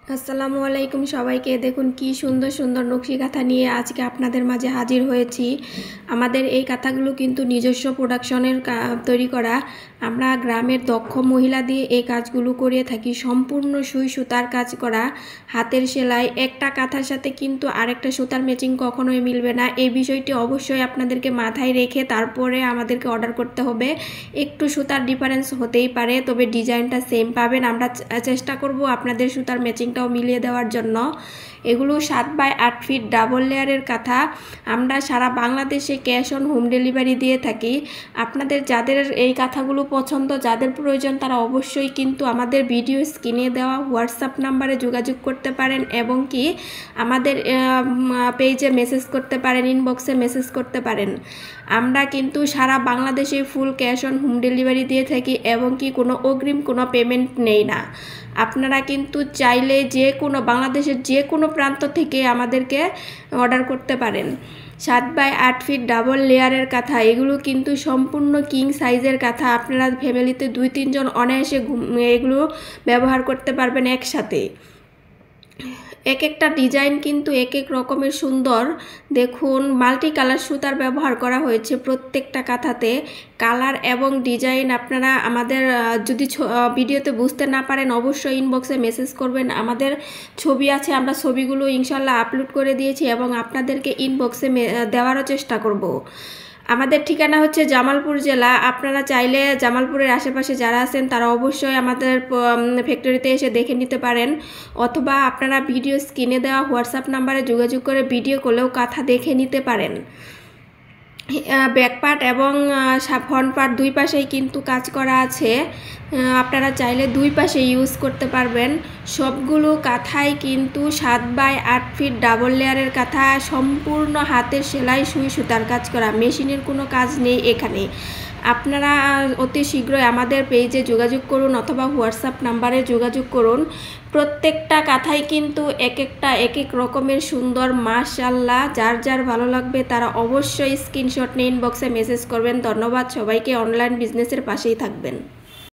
আসসালামু আলাইকুম সবাইকে। দেখুন কি সুন্দর সুন্দর নকশি কাঁথা নিয়ে আজকে আপনাদের মাঝে হাজির হয়েছি। আমাদের এই কাঁথাগুলো কিন্তু নিজস্ব প্রোডাকশনের তৈরি করা। আমরা গ্রামের দক্ষ মহিলা দিয়ে এই কাজগুলো করে থাকি। সম্পূর্ণ সুই সুতার কাজ করা, হাতের সেলাই। একটা কাঁথার সাথে কিন্তু আরেকটা সুতার ম্যাচিং কখনোই মিলবে না। এই বিষয়টি অবশ্যই আপনাদেরকে মাথায় রেখে তারপরে আমাদেরকে অর্ডার করতে হবে। একটু সুতার ডিফারেন্স হতেই পারে, তবে ডিজাইনটা সেম পাবেন। আমরা চেষ্টা করব আপনাদের সুতার ম্যাচিংটাও মিলিয়ে দেওয়ার জন্য। এগুলো 7x8 ফিট ডাবল লেয়ারের কাঁথা। আমরা সারা বাংলাদেশে ক্যাশ অন হোম ডেলিভারি দিয়ে থাকি। আপনাদের যাদের এই কাঁথাগুলো পছন্দ, যাদের প্রয়োজন, তারা অবশ্যই কিন্তু আমাদের ভিডিও স্ক্রিনে দেওয়া হোয়াটসঅ্যাপ নাম্বারে যোগাযোগ করতে পারেন এবং কি আমাদের পেজে মেসেজ করতে পারেন, ইনবক্সে মেসেজ করতে পারেন। আমরা কিন্তু সারা বাংলাদেশে full cash on home delivery দিয়ে থাকি এবং কি কোনো অগ্রিম কোনো পেমেন্ট নেই না। আপনারা কিন্তু চাইলে যে কোনো বাংলাদেশের যে কোনো প্রান্ত থেকে আমাদেরকে অর্ডার করতে পারেন। 7x8 ফিট ডাবল লেয়ারের কাঁথা, এগুলো কিন্তু সম্পূর্ণ কিং সাইজের কাঁথা। আপনারা ফ্যামিলিতে 2-3 জন অনায়াসে এগুলো ব্যবহার করতে পারবেন একসাথে। এক একটা ডিজাইন কিন্তু এক এক রকমের সুন্দর। দেখুন মাল্টি কালার সুতার ব্যবহার করা হয়েছে প্রত্যেকটা কাঁথাতে। কালার এবং ডিজাইন আপনারা আমাদের যদি ভিডিওতে বুঝতে না পারেন অবশ্যই ইনবক্সে মেসেজ করবেন। আমাদের ছবি আছে, আমরা ছবিগুলো ইনশাল্লাহ আপলোড করে দিয়েছি এবং আপনাদেরকে ইনবক্সে দেওয়ারও চেষ্টা করব। আমাদের ঠিকানা হচ্ছে জামালপুর জেলা। আপনারা চাইলে জামালপুরের আশেপাশে যারা আছেন তারা অবশ্যই আমাদের ফ্যাক্টরিতে এসে দেখে নিতে পারেন, অথবা আপনারা ভিডিও স্ক্রিনে দেওয়া হোয়াটসঅ্যাপ নাম্বারে যোগাযোগ করে ভিডিও কলেও কাঁথা দেখে নিতে পারেন। ব্যাক পার্ট এবং ফ্রন্ট পার্ট দুই পাশেই কিন্তু কাজ করা আছে। আপনারা চাইলে দুই পাশে ইউজ করতে পারবেন। সবগুলো কাঁথাই কিন্তু 7x8 ফিট ডাবল লেয়ারের কাঁথা, সম্পূর্ণ হাতের সেলাই, সুই সুতার কাজ করা, মেশিনের কোনো কাজ নেই এখানে। আপনারা অতি শীঘ্রই আমাদের পেজে যোগাযোগ করুন অথবা হোয়াটসঅ্যাপ নাম্বারে যোগাযোগ করুন। প্রত্যেকটা কাঁথাই কিন্তু এক একটা এক এক রকমের সুন্দর। মাশাআল্লাহ, যার যার ভালো লাগবে তারা অবশ্যই স্ক্রিনশট নিয়ে ইনবক্সে মেসেজ করবেন। ধন্যবাদ সবাইকে। অনলাইন বিজনেসের পাশেই থাকবেন।